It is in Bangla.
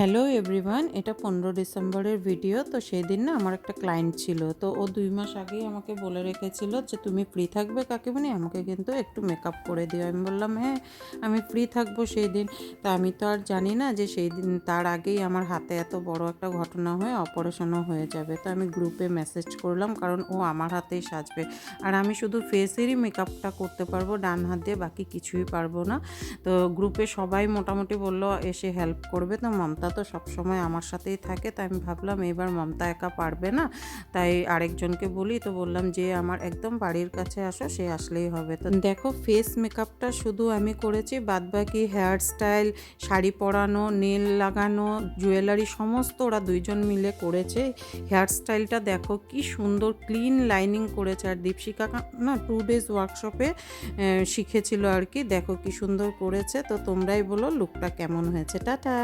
হ্যালো এভরিওয়ান, এটা 15 ডিসেম্বরের ভিডিও। তো সেদিন না আমার একটা ক্লায়েন্ট ছিল, তো ও 2 মাস আগেই আমাকে বলে রেখেছিল যে তুমি ফ্রি থাকবে কাকিমণি, আমাকে কিন্তু একটু মেকআপ করে দিও। আমি বললাম হ্যাঁ, আমি ফ্রি থাকবো সেই দিন। তা আমি তো আর জানি না যে সেই দিন তার আগেই আমার হাতে এত বড় একটা ঘটনা হয়ে অপারেশনও হয়ে যাবে। তো আমি গ্রুপে মেসেজ করলাম, কারণ ও আমার হাতেই সাজবে, আর আমি শুধু ফেসেরই মেকআপটা করতে পারবো ডান হাত দিয়ে, বাকি কিছুই পারবো না। তো গ্রুপে সবাই মোটামুটি বললো এসে হেল্প করবে। তো মমতা তো সবসময় আমার সাথেই থাকে, তাই আমি ভাবলাম এবার মমতা একা পারবে না, তাই আরেকজনকে বলি। তো বললাম যে আমার একদম বাড়ির কাছে আসো, সে আসলেই হবে। তো দেখো ফেস মেকআপটা শুধু আমি করেছি, বাদবাকি হেয়ার স্টাইল, শাড়ি পরানো, নেল লাগানো, জুয়েলারি সমস্ত ওরা দুইজন মিলে করেছে। হেয়ার স্টাইলটা দেখো কি সুন্দর ক্লিন লাইনিং করেছে, আর দীপশিকা না 2 days ওয়ার্কশপে শিখেছিল আর কি। দেখো কি সুন্দর করেছে। তো তোমরাই বলো লুকটা কেমন হয়েছে। টাটা।